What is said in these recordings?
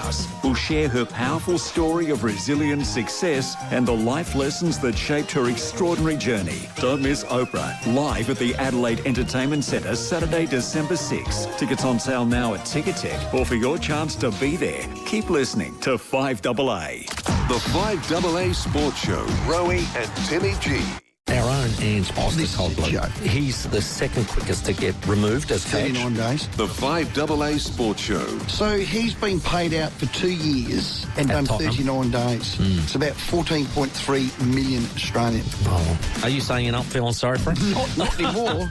House will share her powerful story of resilient success and the life lessons that shaped her extraordinary journey. Don't miss Oprah live at the Adelaide Entertainment Centre Saturday, December 6. Tickets on sale now at Ticketek, or for your chance to be there, keep listening to 5AA. The 5AA Sports Show. Rowie and Timmy G. Our own Ange Postecoglou. He's the second quickest to get removed as coach. 39 days. The 5AA Sports Show. So he's been paid out for 2 years and done Tottenham. 39 days. It's about 14.3 million Australian. Oh. Are you saying you're not feeling sorry for him? Not anymore.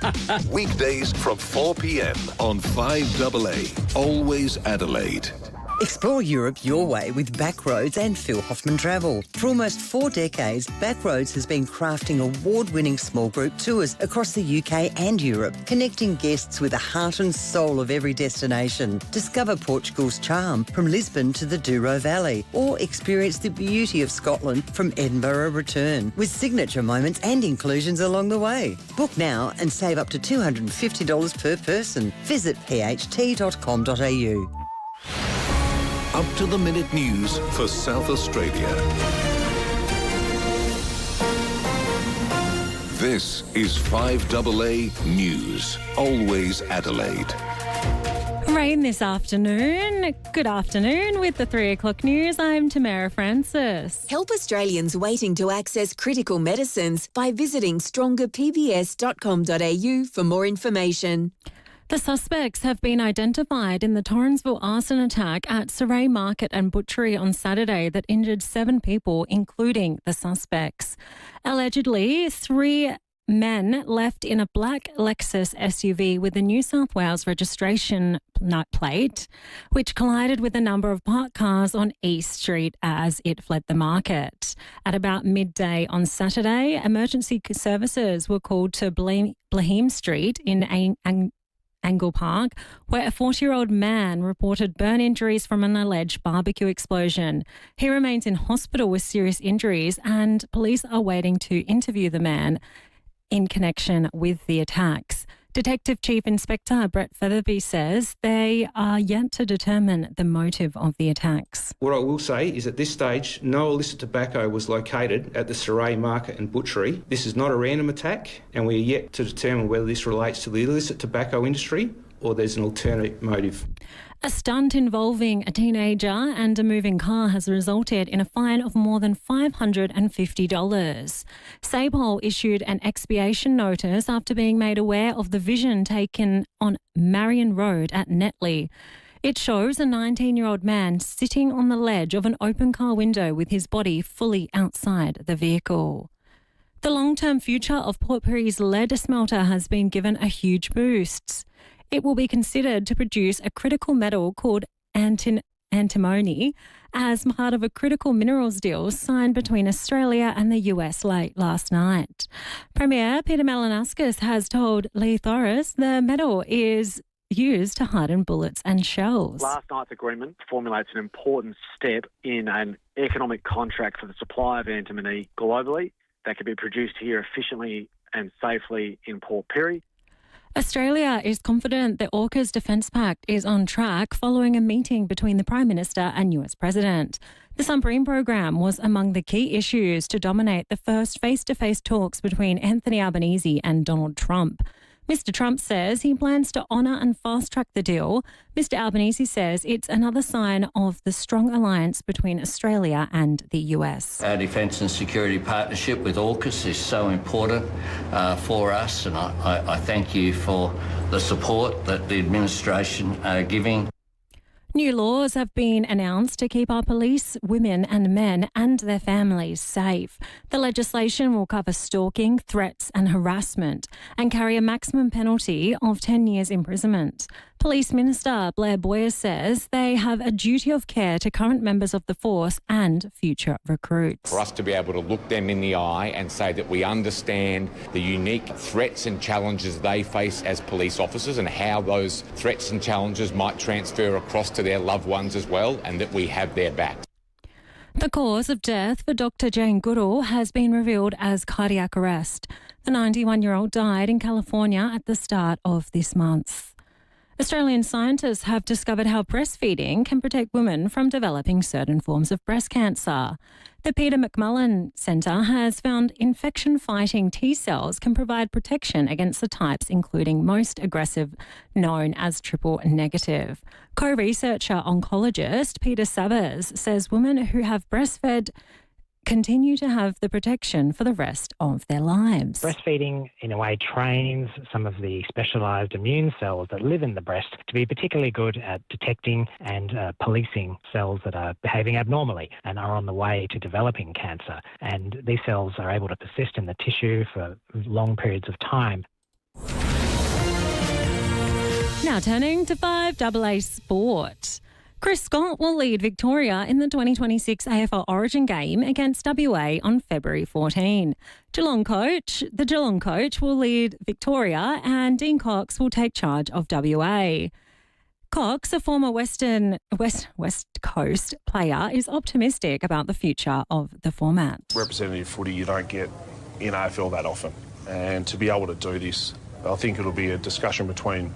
Weekdays from 4 p.m. on 5AA. Always Adelaide. Explore Europe your way with Backroads and Phil Hoffman Travel. For almost 4 decades, Backroads has been crafting award-winning small group tours across the UK and Europe, connecting guests with the heart and soul of every destination. Discover Portugal's charm from Lisbon to the Douro Valley, or experience the beauty of Scotland from Edinburgh return, with signature moments and inclusions along the way. Book now and save up to $250 per person. Visit pht.com.au. Up-to-the-minute news for South Australia. This is 5AA News. Always Adelaide. Rain this afternoon. Good afternoon. With the 3 o'clock news, I'm Tamara Francis. Help Australians waiting to access critical medicines by visiting strongerpbs.com.au for more information. The suspects have been identified in the Torrensville arson attack at Saray Market and Butchery on Saturday that injured 7 people, including the suspects. Allegedly, 3 men left in a black Lexus SUV with a New South Wales registration plate, which collided with a number of parked cars on East Street as it fled the market. At about midday on Saturday, emergency services were called to Blaheem Street in Angle Park, where a 40-year-old man reported burn injuries from an alleged barbecue explosion. He remains in hospital with serious injuries, and police are waiting to interview the man in connection with the attacks. Detective Chief Inspector Brett Featherby says they are yet to determine the motive of the attacks. What I will say is at this stage, no illicit tobacco was located at the Saray Market and Butchery. This is not a random attack, and we are yet to determine whether this relates to the illicit tobacco industry or there's an alternate motive. A stunt involving a teenager and a moving car has resulted in a fine of more than $550. Sable issued an expiation notice after being made aware of the vision taken on Marion Road at Netley. It shows a 19-year-old man sitting on the ledge of an open car window with his body fully outside the vehicle. The long-term future of Port Pirie's lead smelter has been given a huge boost. It will be considered to produce a critical metal called antimony as part of a critical minerals deal signed between Australia and the US late last night. Premier Peter Malinauskas has told Leith the metal is used to harden bullets and shells. Last night's agreement formulates an important step in an economic contract for the supply of antimony globally that can be produced here efficiently and safely in Port Pirie. Australia is confident the AUKUS Defence Pact is on track following a meeting between the Prime Minister and US President. The submarine program was among the key issues to dominate the first face-to-face talks between Anthony Albanese and Donald Trump. Mr Trump says he plans to honour and fast-track the deal. Mr Albanese says it's another sign of the strong alliance between Australia and the US. Our defence and security partnership with AUKUS is so important for us, and I thank you for the support that the administration are giving. New laws have been announced to keep our police, women and men and their families safe. The legislation will cover stalking, threats and harassment and carry a maximum penalty of 10 years imprisonment. Police Minister Blair Boyer says they have a duty of care to current members of the force and future recruits. For us to be able to look them in the eye and say that we understand the unique threats and challenges they face as police officers and how those threats and challenges might transfer across to their loved ones as well, and that we have their back. The cause of death for Dr. Jane Goodall has been revealed as cardiac arrest. The 91-year-old died in California at the start of this month. Australian scientists have discovered how breastfeeding can protect women from developing certain forms of breast cancer. The Peter McMullen Centre has found infection-fighting T cells can provide protection against the types including most aggressive, known as triple negative. Co-researcher oncologist Peter Savers says women who have breastfed continue to have the protection for the rest of their lives. Breastfeeding, in a way, trains some of the specialised immune cells that live in the breast to be particularly good at detecting and policing cells that are behaving abnormally and are on the way to developing cancer. And these cells are able to persist in the tissue for long periods of time. Now turning to 5AA Sport. Chris Scott will lead Victoria in the 2026 AFL Origin game against WA on February 14. The Geelong coach will lead Victoria and Dean Cox will take charge of WA. Cox, a former West Coast player, is optimistic about the future of the format. Representative footy you don't get in AFL that often, and to be able to do this, I think it'll be a discussion between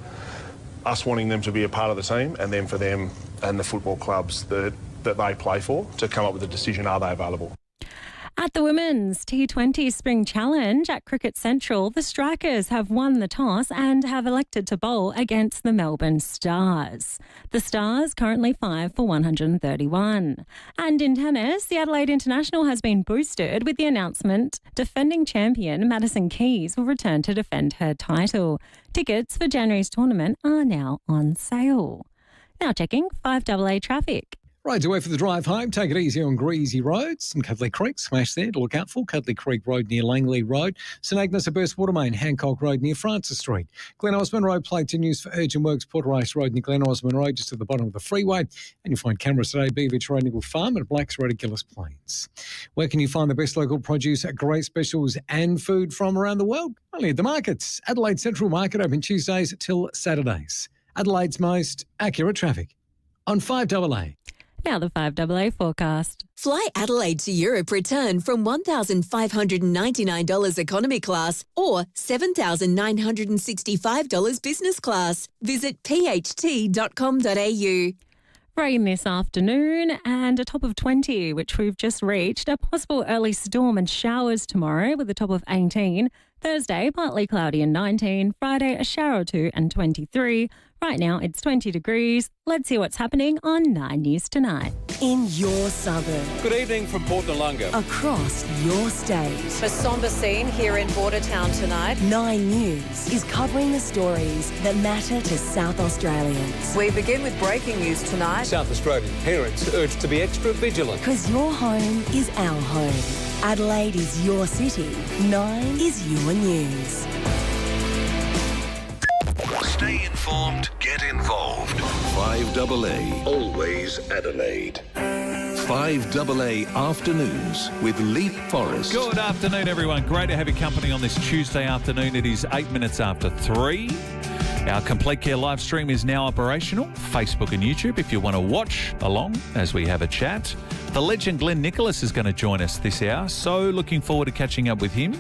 us wanting them to be a part of the team and then for them and the football clubs that they play for to come up with a decision, are they available? At the Women's T20 Spring Challenge at Cricket Central, the Strikers have won the toss and have elected to bowl against the Melbourne Stars. The Stars currently 5 for 131. And in tennis, the Adelaide International has been boosted with the announcement defending champion Madison Keys will return to defend her title. Tickets for January's tournament are now on sale. Now checking 5AA traffic. Roads away for the drive home. Take it easy on greasy roads. Some Cuddly Creek smash there to look out for. Cuddly Creek Road near Langley Road. St Agnes, a burst water main. Hancock Road near Francis Street. Glen Osmond Road plates in use for urgent works. Porterice Road near Glen Osmond Road just at the bottom of the freeway. And you'll find cameras today. Beavich Road, Nickel Farm and Blacks Road at Gillis Plains. Where can you find the best local produce, great specials and food from around the world? Only at the markets. Adelaide Central Market open Tuesdays till Saturdays. Adelaide's most accurate traffic on 5AA. Now the 5AA forecast. Fly Adelaide to Europe return from $1,599 economy class or $7,965 business class. Visit pht.com.au. Rain this afternoon and a top of 20, which we've just reached. A possible early storm and showers tomorrow with a top of 18. Thursday, partly cloudy and 19. Friday, a shower or two and 23. Right now, it's 20 degrees. Let's see what's happening on 9 News Tonight. In your suburb. Good evening from Port Noarlunga. Across your state. A sombre scene here in Bordertown tonight. 9 News is covering the stories that matter to South Australians. We begin with breaking news tonight. South Australian parents urged to be extra vigilant. Because your home is our home. Adelaide is your city. 9 is your news. Stay informed, get involved. 5AA, always Adelaide. 5AA Afternoons with Leith, Forrest. Good afternoon, everyone. Great to have your company on this Tuesday afternoon. It is 8 minutes after 3. Our Complete Care live stream is now operational. Facebook and YouTube if you want to watch along as we have a chat. The legend Glenn Nicholas is going to join us this hour, so looking forward to catching up with him.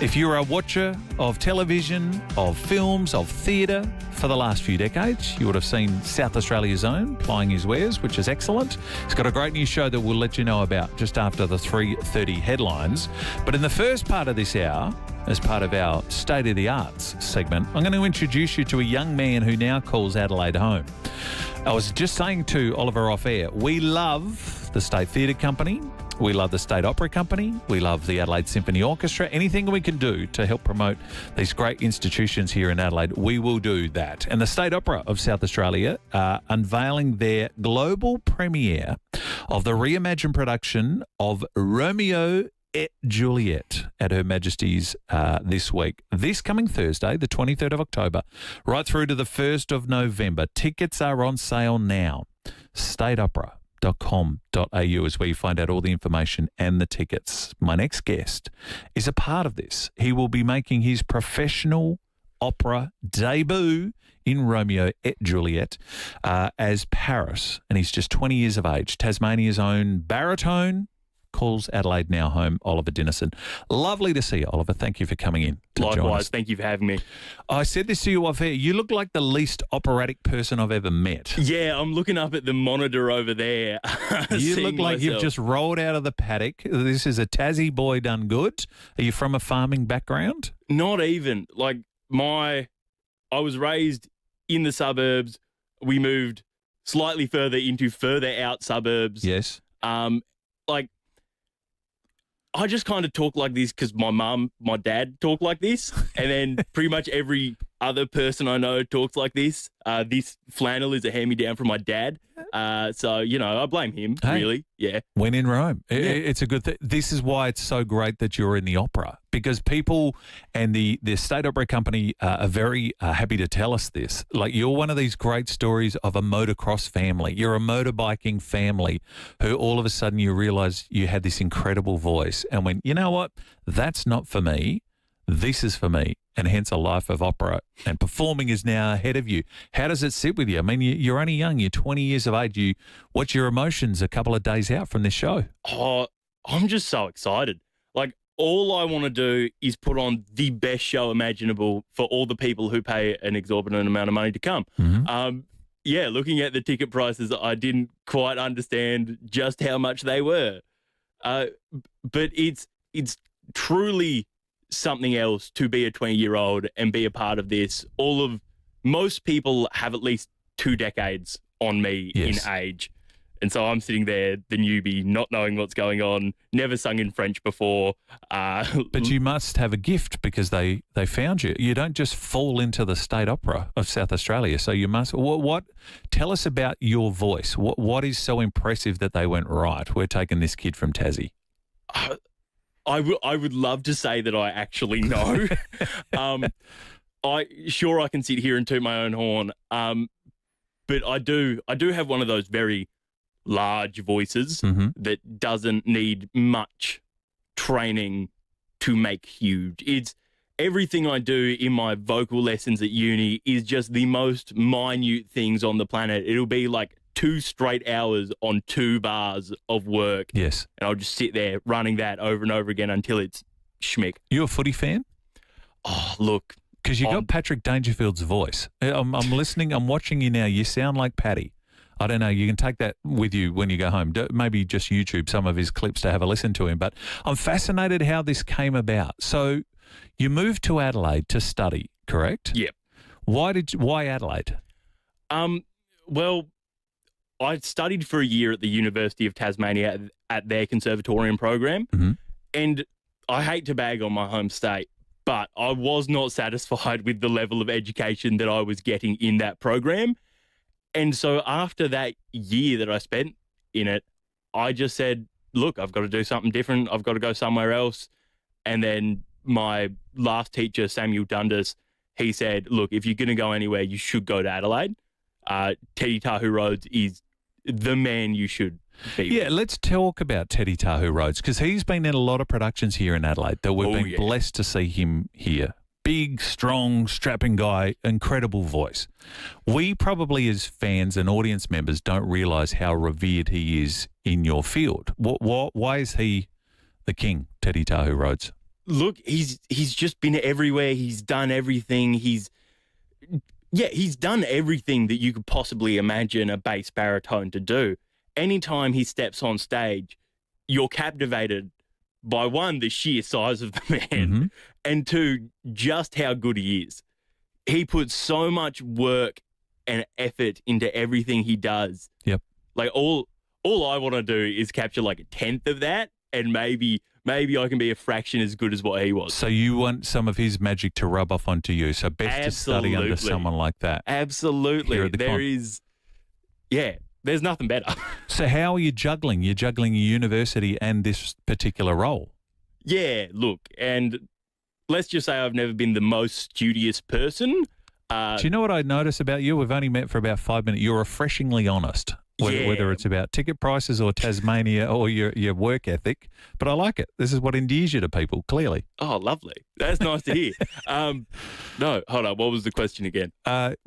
If you're a watcher of television, of films, of theatre for the last few decades, you would have seen South Australia's own plying his wares, which is excellent. He's got a great new show that we'll let you know about just after the 3:30 headlines. But in the first part of this hour, as part of our State of the Arts segment, I'm going to introduce you to a young man who now calls Adelaide home. I was just saying to Oliver off air, we love the State Theatre Company, we love the State Opera Company, we love the Adelaide Symphony Orchestra. Anything we can do to help promote these great institutions here in Adelaide, we will do that. And the State Opera of South Australia are unveiling their global premiere of the reimagined production of Romeo et Juliet at Her Majesty's this week. This coming Thursday, the 23rd of October, right through to the 1st of November. Tickets are on sale now. stateopera.com.au is where you find out all the information and the tickets. My next guest is a part of this. He will be making his professional opera debut in Romeo et Juliet as Paris, and he's just 20 years of age. Tasmania's own baritone, calls Adelaide now home, Oliver Dinnison. Lovely to see you, Oliver. Thank you for coming in to join us. Likewise, thank you for having me. I said this to you off air. You look like the least operatic person I've ever met. Yeah, I'm looking up at the monitor over there. You look like you've just rolled out of the paddock. This is a Tassie boy done good. Are you from a farming background? Not even. Like, I was raised in the suburbs. We moved slightly further into further out suburbs. Yes. Like, I just kind of talk like this because my dad talk like this, and then pretty much every other person I know talks like this. This flannel is a hand-me-down from my dad. So, I blame him, really. Yeah. When in Rome. It's a good thing. This is why it's so great that you're in the opera, because people and the State Opera Company are very happy to tell us this. Like, you're one of these great stories of a motocross family. You're a motorbiking family who all of a sudden you realise you had this incredible voice and went, you know what? That's not for me. This is for me, and hence a life of opera. And performing is now ahead of you. How does it sit with you? I mean, you're only young. You're 20 years of age. What's your emotions a couple of days out from this show? Oh, I'm just so excited. Like, all I want to do is put on the best show imaginable for all the people who pay an exorbitant amount of money to come. Mm-hmm. Yeah, looking at the ticket prices, I didn't quite understand just how much they were. But it's truly something else to be a 20-year-old and be a part of this. Most people have at least 2 decades on me in age. And so I'm sitting there, the newbie, not knowing what's going on, never sung in French before. But you must have a gift because they found you. You don't just fall into the State Opera of South Australia. So you must. Tell us about your voice. What is so impressive that they went, right, we're taking this kid from Tassie? I would love to say that I actually know. I can sit here and toot my own horn. But I do have one of those very large voices that doesn't need much training to make huge. It's everything I do in my vocal lessons at uni is just the most minute things on the planet. It'll be like 2 straight hours on 2 bars of work. Yes. And I'll just sit there running that over and over again until it's schmick. You a footy fan? Oh, look. Because you got Patrick Dangerfield's voice. I'm listening. I'm watching you now. You sound like Paddy. I don't know. You can take that with you when you go home. Maybe just YouTube some of his clips to have a listen to him. But I'm fascinated how this came about. So you moved to Adelaide to study, correct? Yep. Why Adelaide? Well, I studied for a year at the University of Tasmania at their conservatorium program. Mm-hmm. And I hate to bag on my home state, but I was not satisfied with the level of education that I was getting in that program. And so after that year that I spent in it, I just said, look, I've got to do something different. I've got to go somewhere else. And then my last teacher, Samuel Dundas, he said, look, if you're going to go anywhere, you should go to Adelaide. Teddy Tahu Rhodes is the man you should be with. Let's talk about Teddy Tahu Rhodes, because he's been in a lot of productions here in Adelaide that we've been blessed to see him here. Big, strong, strapping guy, incredible voice. We probably as fans and audience members don't realise how revered he is in your field. Why is he the king, Teddy Tahu Rhodes? Look, he's just been everywhere. He's done everything. He's done everything that you could possibly imagine a bass baritone to do. Anytime he steps on stage, you're captivated by, one, the sheer size of the man, and 2, just how good he is. He puts so much work and effort into everything he does. Yep. Like, all I want to do is capture like 1/10 of that, and maybe I can be a fraction as good as what he was. So you want some of his magic to rub off onto you. So best to study under someone like that. Absolutely. There's nothing better. So how are you juggling? You're juggling a university and this particular role. Yeah, look, and let's just say I've never been the most studious person. Do you know what I notice about you? We've only met for about 5 minutes. You're refreshingly honest. Whether it's about ticket prices or Tasmania or your work ethic. But I like it. This is what endears you to people, clearly. Oh, lovely. That's nice to hear. No, hold on. What was the question again?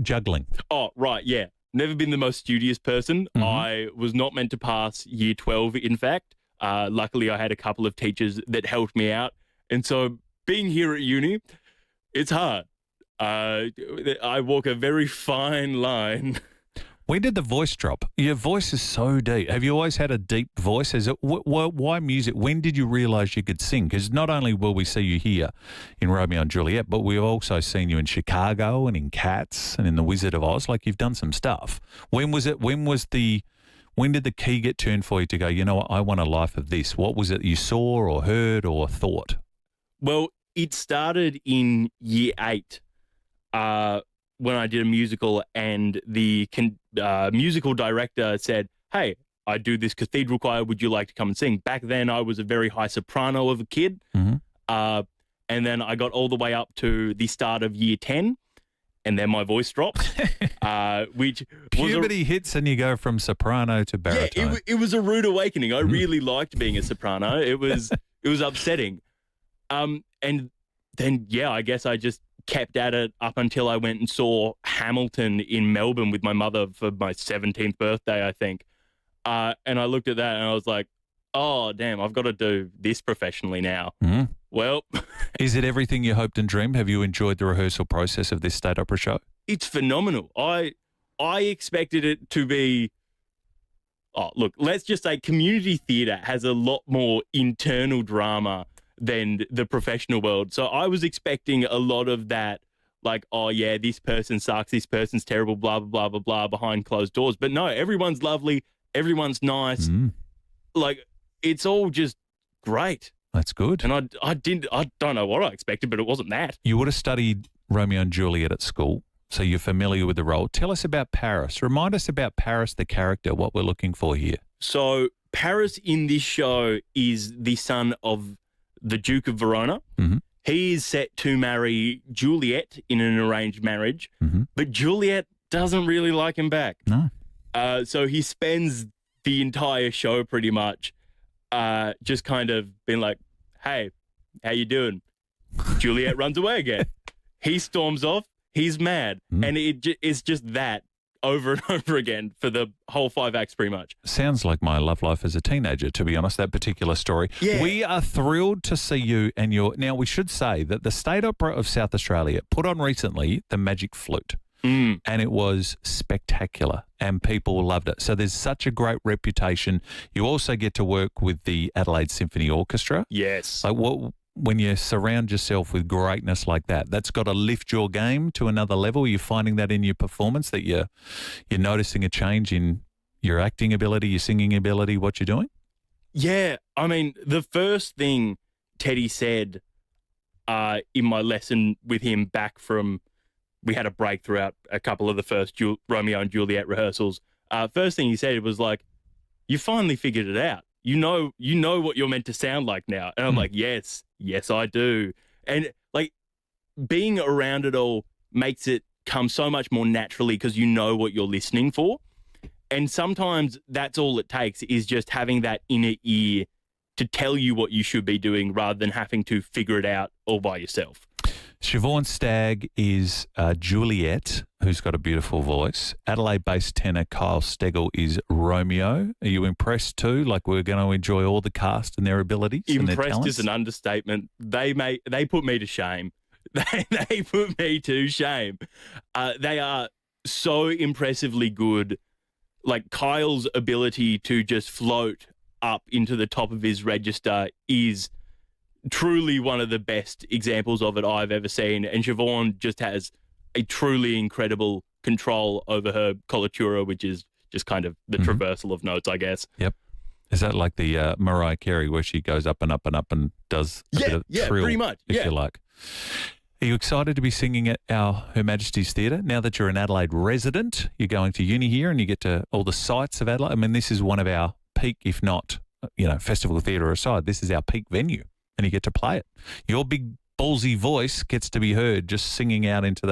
Juggling. Oh, right, yeah. Never been the most studious person. I was not meant to pass year 12, in fact. Luckily, I had a couple of teachers that helped me out. And so being here at uni, it's hard. I walk a very fine line. When did the voice drop? Your voice is so deep. Have you always had a deep voice? Is it why music? When did you realise you could sing? Because not only will we see you here in Romeo and Juliet, but we've also seen you in Chicago and in Cats and in The Wizard of Oz. Like, you've done some stuff. When was it? When did the key get turned for you to go, you know what, I want a life of this? What was it you saw or heard or thought? Well, it started in year 8. When I did a musical, and the musical director said, hey, I do this cathedral choir. Would you like to come and sing? Back then, I was a very high soprano of a kid. Mm-hmm. And then I got all the way up to the start of year 10, and then my voice dropped. Which puberty hits and you go from soprano to baritone. Yeah, it was a rude awakening. I really liked being a soprano. It was upsetting. And then, I guess I just kept at it up until I went and saw Hamilton in Melbourne with my mother for my 17th birthday, I think. And I looked at that and I was like, oh, damn, I've got to do this professionally now. Mm. Well. Is it everything you hoped and dreamed? Have you enjoyed the rehearsal process of this state opera show? It's phenomenal. I expected it to be, look, let's just say community theatre has a lot more internal drama than the professional world. So I was expecting a lot of that, like, oh yeah, this person sucks, this person's terrible, blah, blah, blah, blah, blah, behind closed doors. But no, everyone's lovely, everyone's nice. Like, it's all just great. That's good. And I don't know what I expected, but it wasn't that. You would have studied Romeo and Juliet at school, so you're familiar with the role. Tell us about Paris. Remind us about Paris, the character, what we're looking for here. So Paris in this show is the son of the Duke of Verona. Mm-hmm. He is set to marry Juliet in an arranged marriage, but Juliet doesn't really like him back. No. So he spends the entire show pretty much just kind of being like, hey, how you doing? Juliet runs away again. He storms off. He's mad. And it's just that over and over again for the whole 5 acts pretty much. Sounds like my love life as a teenager, to be honest, that particular story. Yeah. We are thrilled to see you and your... Now, we should say that the State Opera of South Australia put on recently the Magic Flute, and it was spectacular and people loved it. So there's such a great reputation. You also get to work with the Adelaide Symphony Orchestra. Yes. Like, when you surround yourself with greatness like that, that's got to lift your game to another level. You're finding that in your performance, that you're noticing a change in your acting ability, your singing ability, what you're doing? Yeah. I mean, the first thing Teddy said in my lesson with him back from, we had a break throughout a couple of the first Romeo and Juliet rehearsals. First thing he said was like, you finally figured it out. You know what you're meant to sound like now. And I'm like, yes, I do. And like, being around it all makes it come so much more naturally because you know what you're listening for. And sometimes that's all it takes, is just having that inner ear to tell you what you should be doing rather than having to figure it out all by yourself. Siobhan Stagg is Juliet, who's got a beautiful voice. Adelaide-based tenor Kyle Stegall is Romeo. Are you impressed too? Like, we're going to enjoy all the cast and their abilities and their Impressed talents? is an understatement. They put me to shame. They put me to shame. They are so impressively good. Like, Kyle's ability to just float up into the top of his register is truly one of the best examples of it I've ever seen. And Siobhan just has a truly incredible control over her coloratura, which is just kind of the traversal of notes, I guess. Yep. Is that like the Mariah Carey, where she goes up and up and up and does a bit of trill, pretty much, if you like? Are you excited to be singing at Her Majesty's Theatre? Now that you're an Adelaide resident, you're going to uni here and you get to all the sights of Adelaide. I mean, this is one of our peak, if not, festival theatre aside, this is our peak venue. And you get to play it. Your big ballsy voice gets to be heard just singing out into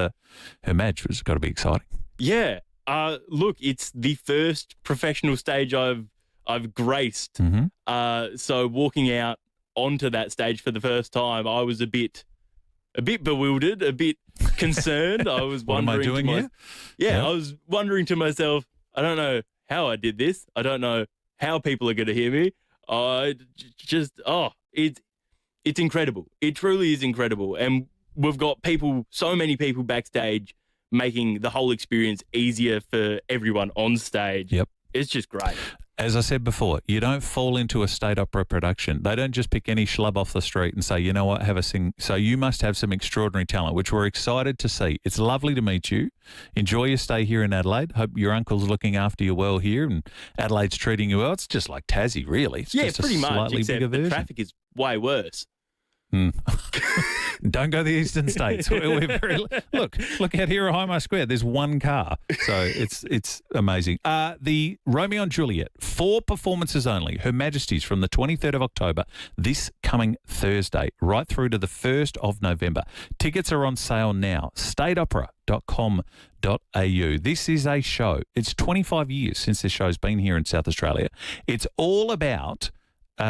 Her Maj, which has got to be exciting. Yeah. Look, it's the first professional stage I've graced. So walking out onto that stage for the first time, I was a bit bewildered, a bit concerned. I was What wondering am I doing here? Yeah, I was wondering to myself, I don't know how I did this. I don't know how people are going to hear me. It's incredible. It truly is incredible. And we've got so many people backstage making the whole experience easier for everyone on stage. Yep. It's just great. As I said before, you don't fall into a state opera production. They don't just pick any schlub off the street and say, you know what, have a sing. So you must have some extraordinary talent, which we're excited to see. It's lovely to meet you. Enjoy your stay here in Adelaide. Hope your uncle's looking after you well here and Adelaide's treating you well. It's just like Tassie, really. It's just pretty a much, slightly except bigger the version. traffic is way worse. Don't go to the eastern states. We're very, look out here at Highmark Square. There's one car, so it's amazing. The Romeo and Juliet, 4 performances only. Her Majesty's from the 23rd of October, this coming Thursday, right through to the 1st of November. Tickets are on sale now. stateopera.com.au. This is a show. It's 25 years since this show's been here in South Australia. It's all about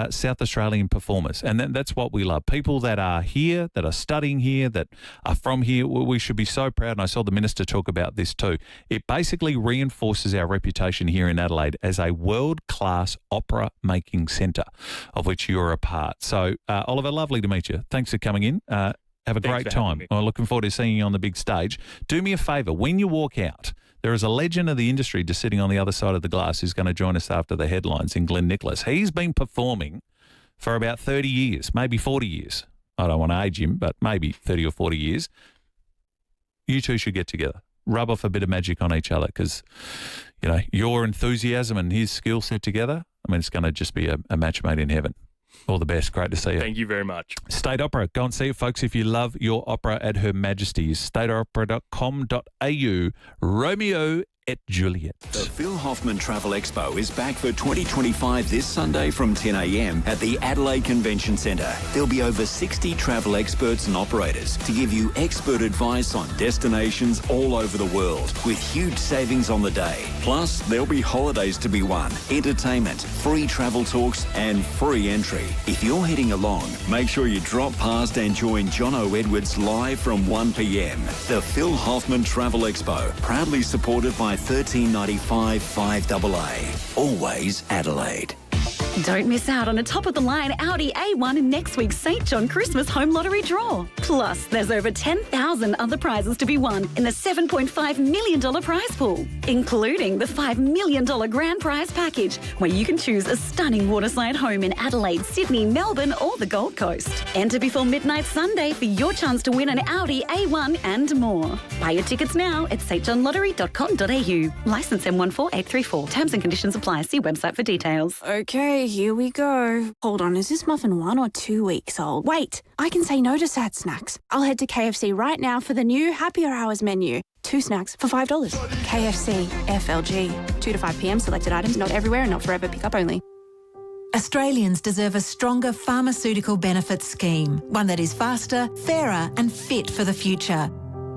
South Australian performers, and that's what we love. People that are here, that are studying here, that are from here. We should be so proud, and I saw the Minister talk about this too. It basically reinforces our reputation here in Adelaide as a world-class opera-making centre, of which you're a part. So, Oliver, lovely to meet you. Thanks for coming in. Have a great time. I'm looking forward to seeing you on the big stage. Do me a favour, when you walk out, there is a legend of the industry just sitting on the other side of the glass who's going to join us after the headlines in Glenn Nicholas. He's been performing for about 30 years, maybe 40 years. I don't want to age him, but maybe 30 or 40 years. You two should get together. Rub off a bit of magic on each other because, you know, your enthusiasm and his skill set together, I mean, it's going to just be a match made in heaven. All the best. Great to see you. Thank you very much. State Opera. Go and see it, folks, if you love your opera at Her Majesty's. stateopera.com.au. Romeo et Juliet. The Phil Hoffman Travel Expo is back for 2025 this Sunday from 10 a.m. at the Adelaide Convention Centre. There'll be over 60 travel experts and operators to give you expert advice on destinations all over the world with huge savings on the day. Plus, there'll be holidays to be won, entertainment, free travel talks and free entry. If you're heading along, make sure you drop past and join John O. Edwards live from 1 p.m. The Phil Hoffman Travel Expo, proudly supported by 1395 FIVEAA. Always Adelaide. Don't miss out on a top-of-the-line Audi A1 in next week's St. John Christmas Home Lottery draw. Plus, there's over 10,000 other prizes to be won in the $7.5 million prize pool, including the $5 million grand prize package, where you can choose a stunning waterside home in Adelaide, Sydney, Melbourne or the Gold Coast. Enter before midnight Sunday for your chance to win an Audi A1 and more. Buy your tickets now at stjohnlottery.com.au. Licence M14834. Terms and conditions apply. See website for details. Okay, here we go. Hold on, is this muffin 1 or 2 weeks old? Wait, I can say no to sad snacks. I'll head to KFC right now for the new Happier Hours menu. 2 snacks for $5. KFC, FLG. 2 to 5 p.m. Selected items, not everywhere and not forever. Pick up only. Australians deserve a stronger pharmaceutical benefits scheme, one that is faster, fairer and fit for the future.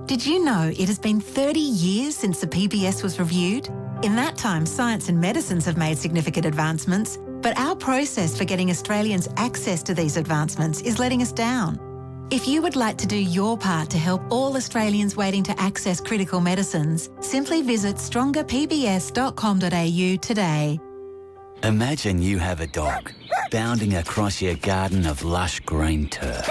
Did you know it has been 30 years since the PBS was reviewed? In that time, science and medicines have made significant advancements, but our process for getting Australians access to these advancements is letting us down. If you would like to do your part to help all Australians waiting to access critical medicines, simply visit strongerpbs.com.au today. Imagine you have a dog bounding across your garden of lush green turf.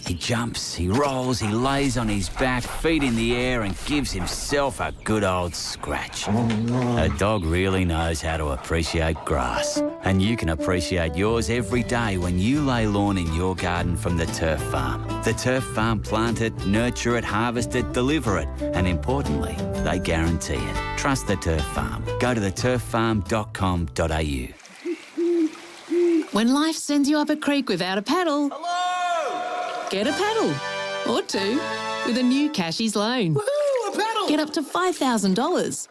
He jumps, he rolls, he lays on his back, feet in the air and gives himself a good old scratch. A dog really knows how to appreciate grass. And you can appreciate yours every day when you lay lawn in your garden from the Turf Farm. The Turf Farm plant it, nurture it, harvest it, deliver it. And importantly, they guarantee it. Trust the Turf Farm. Go to theturffarm.com.au. When life sends you up a creek without a paddle... Get a paddle. Or 2 with a new Cashies loan. Woohoo, a paddle! Get up to $5,000.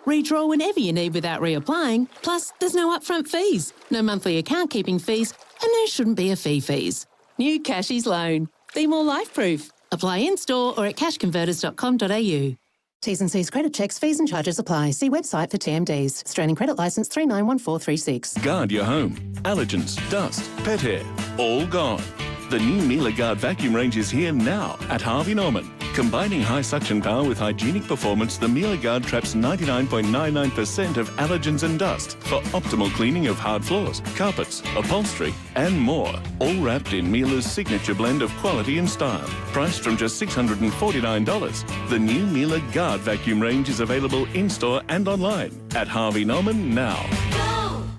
Redraw whenever you need without reapplying. Plus, there's no upfront fees, no monthly account keeping fees, and there shouldn't be a fees. New Cashies loan. Be more life-proof. Apply in-store or at cashconverters.com.au. T's and C's credit checks, fees and charges apply. See website for TMDs. Australian Credit Licence 391436. Guard your home. Allergens, dust, pet hair, all gone. The new Miele Guard vacuum range is here now at Harvey Norman. Combining high suction power with hygienic performance, the Miele Guard traps 99.99% of allergens and dust for optimal cleaning of hard floors, carpets, upholstery and more. All wrapped in Miele's signature blend of quality and style. Priced from just $649. The new Miele Guard vacuum range is available in-store and online at Harvey Norman now.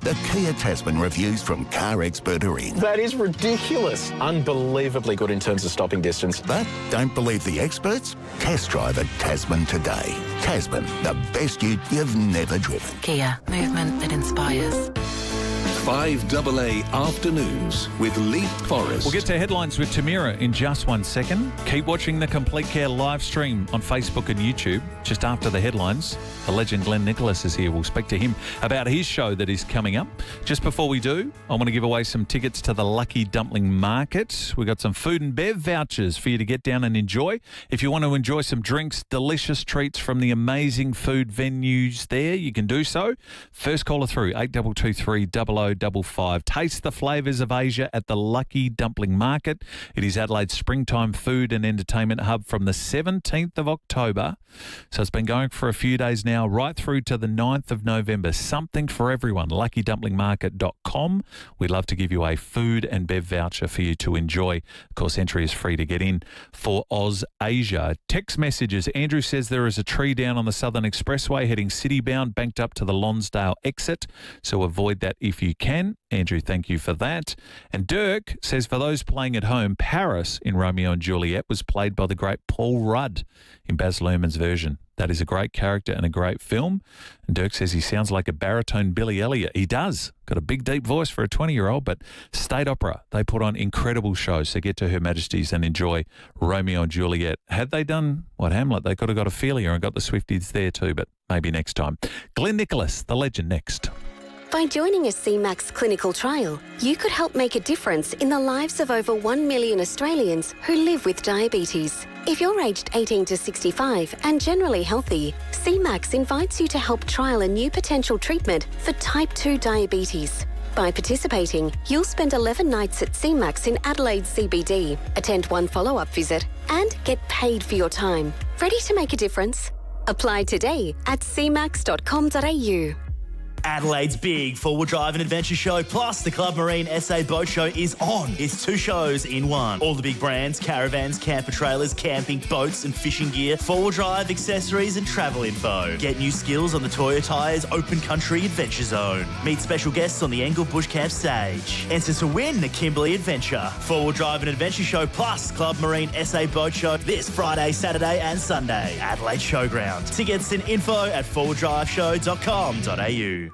The Kia Tasman reviews from car expert are in. That is ridiculous. Unbelievably good in terms of stopping distance. But don't believe the experts? Test drive a Tasman today. Tasman, the best ute you've never driven. Kia, movement that inspires. 5AA Afternoons with Leith, Forrest. We'll get to headlines with Tamira in just 1 second. Keep watching the Complete Care live stream on Facebook and YouTube. Just after the headlines, the legend Glenn Nicholas is here. We'll speak to him about his show that is coming up. Just before we do, I want to give away some tickets to the Lucky Dumpling Market. We've got some food and bev vouchers for you to get down and enjoy. If you want to enjoy some drinks, delicious treats from the amazing food venues there, you can do so. First caller through, 8223 0055. Taste the flavours of Asia at the Lucky Dumpling Market. It is Adelaide's springtime food and entertainment hub from the 17th of October. So it's been going for a few days now, right through to the 9th of November. Something for everyone. LuckyDumplingMarket.com. We'd love to give you a food and bev voucher for you to enjoy. Of course, entry is free to get in for Oz Asia. Text messages. Andrew says there is a tree down on the Southern Expressway heading city-bound, banked up to the Lonsdale exit. So avoid that if you can. Andrew, thank you for that. And Dirk says, for those playing at home, Paris in Romeo and Juliet was played by the great Paul Rudd in Baz Luhrmann's version. That is a great character and a great film. And Dirk says he sounds like a baritone Billy Elliot. He does. Got a big, deep voice for a 20-year-old, but State Opera, they put on incredible shows. So get to Her Majesty's and enjoy Romeo and Juliet. Had they done, Hamlet, they could have got Ophelia and got the Swifties there too, but maybe next time. Glenn Nicholas, the legend, next. By joining a CMAX clinical trial, you could help make a difference in the lives of over 1 million Australians who live with diabetes. If you're aged 18 to 65 and generally healthy, CMAX invites you to help trial a new potential treatment for type 2 diabetes. By participating, you'll spend 11 nights at CMAX in Adelaide CBD, attend one follow-up visit, and get paid for your time. Ready to make a difference? Apply today at cmax.com.au. Adelaide's big four-wheel drive and adventure show plus the Club Marine SA Boat Show is on. It's 2 shows in one. All the big brands, caravans, camper trailers, camping, boats and fishing gear, four-wheel drive, accessories and travel info. Get new skills on the Toyo Tyres Open Country Adventure Zone. Meet special guests on the Angle Bush Camp stage. Enter to win the Kimberley Adventure. Four-wheel drive and adventure show plus Club Marine SA Boat Show this Friday, Saturday and Sunday. Adelaide Showground. Tickets and info at fourwheeldriveshow.com.au.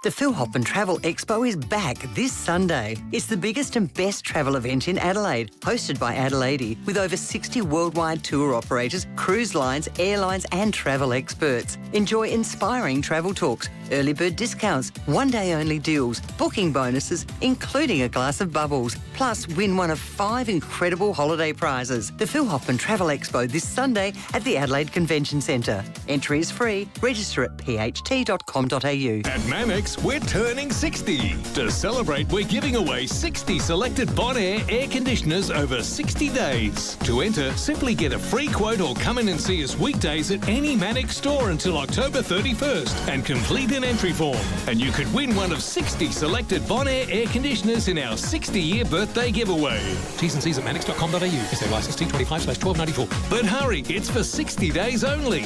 The Philhop and Travel Expo is back this Sunday. It's the biggest and best travel event in Adelaide, hosted by Adelaide, with over 60 worldwide tour operators, cruise lines, airlines and travel experts. Enjoy inspiring travel talks, early bird discounts, one-day-only deals, booking bonuses, including a glass of bubbles. Plus, win one of 5 incredible holiday prizes. The Philhop and Travel Expo this Sunday at the Adelaide Convention Centre. Entry is free. Register at pht.com.au. At Mamex, we're turning 60. To celebrate, we're giving away 60 selected Bonaire air conditioners over 60 days. To enter, simply get a free quote or come in and see us weekdays at any Mamex store until October 31st and complete an entry form. And you could win one of 60 selected Bonaire air conditioners in our 60-year birthday giveaway. T's and C's at manix.com.au. SA licence T25/1294. But hurry, it's for 60 days only.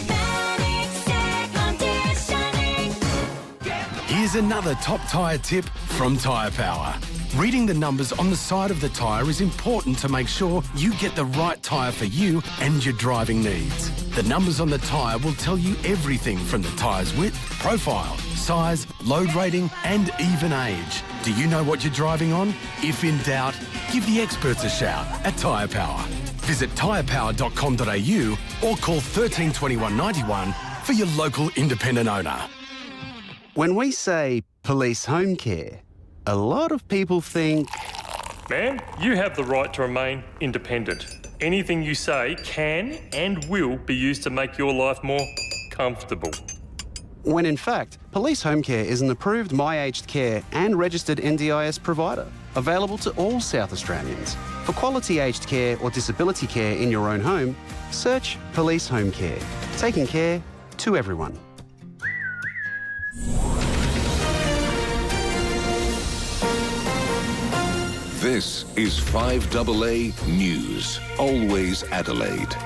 Here's another top tyre tip from Tyre Power. Reading the numbers on the side of the tyre is important to make sure you get the right tyre for you and your driving needs. The numbers on the tyre will tell you everything from the tyre's width, profile, size, load rating and even age. Do you know what you're driving on? If in doubt, give the experts a shout at Tyre Power. Visit tyrepower.com.au or call 13 21 91 for your local independent owner. When we say police home care, a lot of people think... Ma'am, you have the right to remain independent. Anything you say can and will be used to make your life more comfortable. when in fact, Police Home Care is an approved My Aged Care and registered NDIS provider, available to all South Australians. For quality aged care or disability care in your own home, search Police Home Care, taking care to everyone. This is 5AA News, always Adelaide.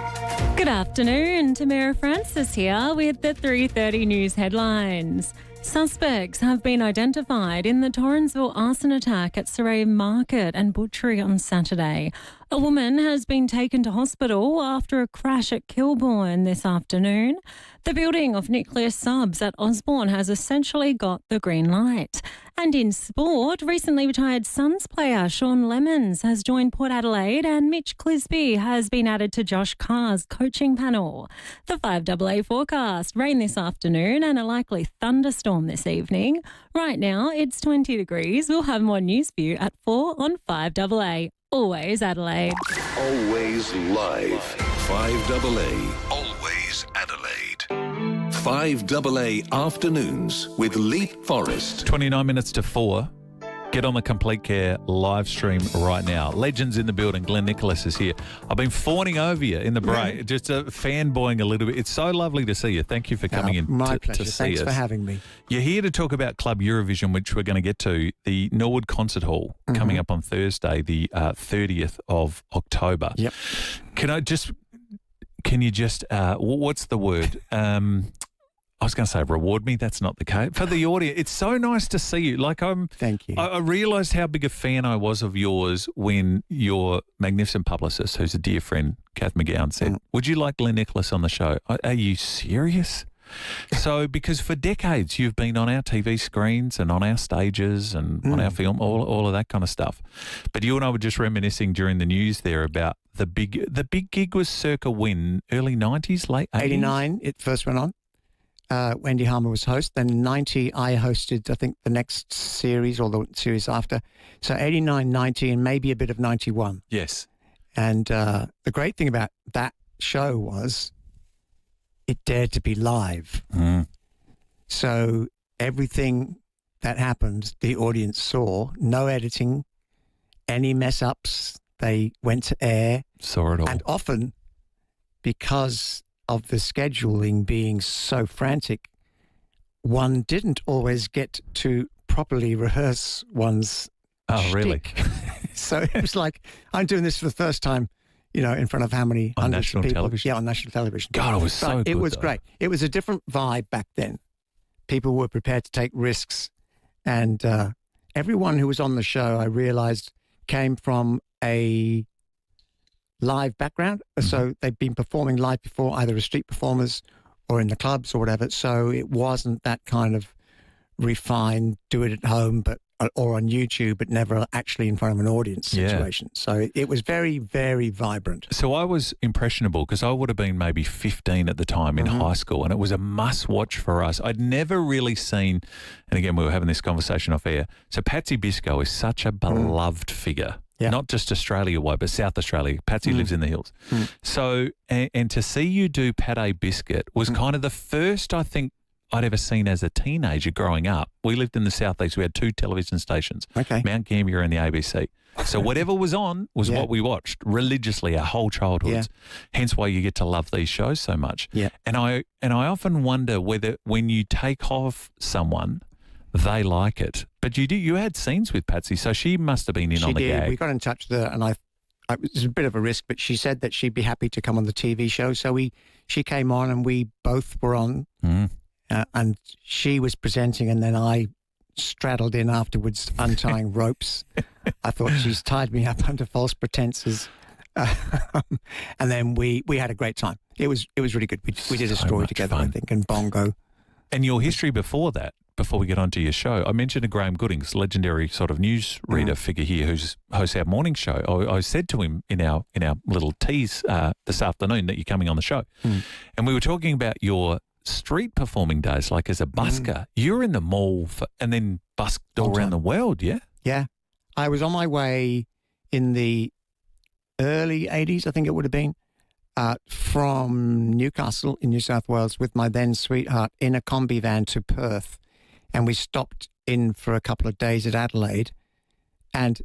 Good afternoon, Tamara Francis here with the 3:30 news headlines. Suspects have been identified in the Torrensville arson attack at Surrey Market and Butchery on Saturday. A woman has been taken to hospital after a crash at Kilbourne this afternoon. The building of nuclear subs at Osborne has essentially got the green light. And in sport, recently retired Suns player Sean Lemons has joined Port Adelaide and Mitch Clisby has been added to Josh Carr's coaching panel. The 5AA forecast, rain this afternoon and a likely thunderstorm this evening. Right now, it's 20 degrees. We'll have more news for you at 4 on 5AA. Always Adelaide. Always live. 5AA. Always Adelaide. 5AA Afternoons with Leith, Forrest. 29 minutes to 4. Get on the Complete Care live stream right now. Legends in the building. Glenn Nicholas is here. I've been fawning over you in the break, just fanboying a little bit. It's so lovely to see you. Thank you for coming in my to pleasure. see us. Thanks for having me. You're here to talk about Club Eurovision, which we're going to get to. The Norwood Concert Hall coming up on Thursday, the 30th of October. Yep. Can you just, what's the word? I was going to say reward me. That's not the case. For the audience, it's so nice to see you. Thank you. I realised how big a fan I was of yours when your magnificent publicist, who's a dear friend, Kath McGowan, said, would you like Glenn Nicholas on the show? Are you serious? So, because for decades you've been on our TV screens and on our stages and on our film, all of that kind of stuff. But you and I were just reminiscing during the news there about the big gig was circa when? Early 90s, late 80s? 89, it first went on. Wendy Harmer was host. Then 90, I hosted, I think, the next series or the series after. So 89, 90, and maybe a bit of 91. Yes. And the great thing about that show was it dared to be live. So everything that happened, the audience saw. No editing, any mess-ups. They went to air. Saw it all. And often, because of the scheduling being so frantic, one didn't always get to properly rehearse one's shtick. Really? So it was like, I'm doing this for the first time, in front of how many on hundreds national of people? television? Yeah, on national television. God, it was so good. It was though. great. It was a different vibe back then. People were prepared to take risks. And everyone who was on the show, I realized, came from a live background. So they've been performing live before, either as street performers or in the clubs or whatever. So it wasn't that kind of refined, do it at home, or on YouTube, but never actually in front of an audience situation. So it was very, very vibrant. So I was impressionable because I would have been maybe 15 at the time in high school, and it was a must-watch for us. I'd never really seen, and again, we were having this conversation off air, so Patsy Biscoe is such a beloved figure. Yeah. Not just Australia-wide, but South Australia. Patsy lives in the hills. So, and to see you do Pate Biscuit was kind of the first, I think, I'd ever seen as a teenager growing up. We lived in the southeast. We had 2 television stations, Mount Gambier and the ABC. So whatever was on was what we watched religiously our whole childhoods. Hence why you get to love these shows so much. And I often wonder whether when you take off someone, they like it. But you had scenes with Patsy, so she must have been in on the gag. We got in touch with her, and it was a bit of a risk, but she said that she'd be happy to come on the TV show. So she came on, and we both were on, and she was presenting, and then I straddled in afterwards, untying ropes. I thought she's tied me up under false pretenses. And then we had a great time. It was really good. We did a story together, I think, and Bongo. And your history before that, before we get on to your show, I mentioned Graham Goodings, legendary sort of newsreader figure here who hosts our morning show. I said to him in our little tease this afternoon that you're coming on the show. And we were talking about your street performing days, like as a busker. You're in the mall and then busked all around the world, yeah? Yeah. I was on my way in the early 80s, I think it would have been, from Newcastle in New South Wales with my then sweetheart in a combi van to Perth. And we stopped in for a couple of days at Adelaide. And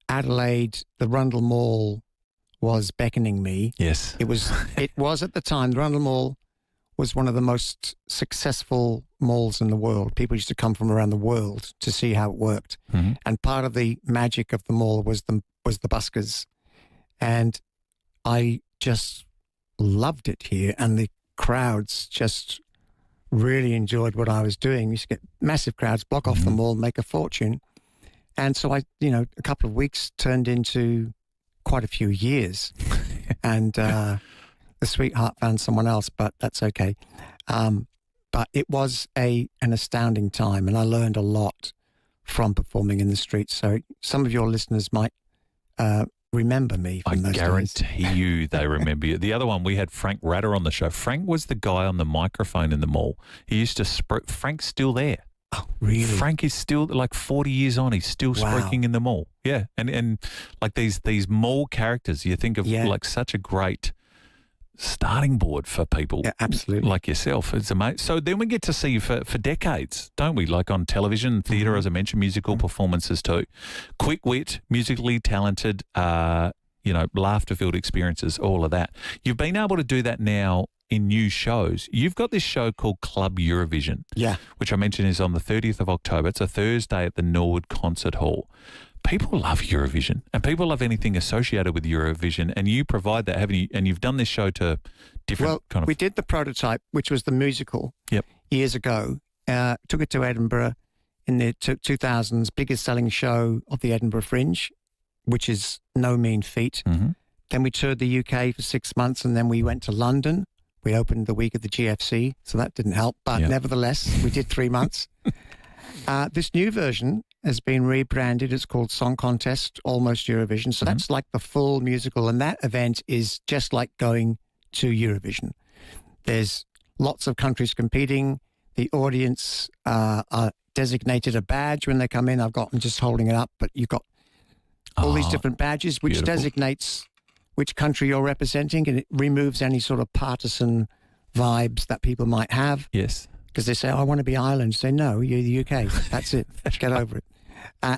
Adelaide, the Rundle Mall was beckoning me. Yes. It was at the time, the Rundle Mall was one of the most successful malls in the world. People used to come from around the world to see how it worked. Mm-hmm. And part of the magic of the mall was the buskers. And I just loved it here, and the crowds just really enjoyed what I was doing. You used to get massive crowds, block off the mall, make a fortune. And so a couple of weeks turned into quite a few years. And the sweetheart found someone else, but that's okay. But it was an astounding time, and I learned a lot from performing in the streets. So some of your listeners might remember me from those days. I guarantee you they remember you. The other one, we had Frank Ratter on the show. Frank was the guy on the microphone in the mall. He used to Frank's still there. Oh, really? Frank is still, like 40 years on, he's still speaking in the mall. Yeah. And like these mall characters, you think of like such a great starting board for people like yourself. It's amazing. So then we get to see you for decades, don't we? Like on television, theatre, as I mentioned, musical performances too. Quick wit, musically talented, laughter-filled experiences, all of that. You've been able to do that now in new shows. You've got this show called Club Eurovision, which I mentioned is on the 30th of October. It's a Thursday at the Norwood Concert Hall. People love Eurovision, and people love anything associated with Eurovision, and you provide that, haven't you? And you've done this show to different we did the prototype, which was the musical years ago. Took it to Edinburgh in the 2000s, biggest selling show of the Edinburgh Fringe, which is no mean feat. Mm-hmm. Then we toured the UK for 6 months, and then we went to London. We opened the week of the GFC, so that didn't help. But nevertheless, we did 3 months. This new version has been rebranded. It's called Song Contest, Almost Eurovision. So that's like the full musical. And that event is just like going to Eurovision. There's lots of countries competing. The audience are designated a badge when they come in. I'm just holding it up, but you've got all these different badges, which designates which country you're representing, and it removes any sort of partisan vibes that people might have. Yes. Because they say, I want to be Ireland. You say, no, you're the UK. That's it. Get over it.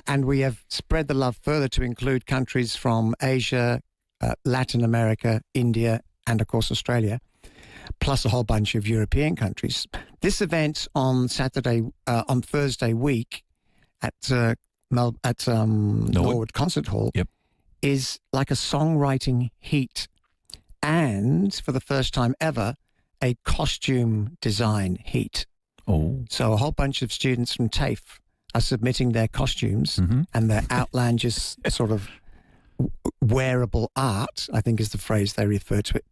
And we have spread the love further to include countries from Asia, Latin America, India, and, of course, Australia, plus a whole bunch of European countries. This event on Thursday week at Norwood Concert Hall is like a songwriting heat, and for the first time ever, a costume design heat. Oh. So a whole bunch of students from TAFE are submitting their costumes and their outlandish sort of wearable art, I think is the phrase they refer to it,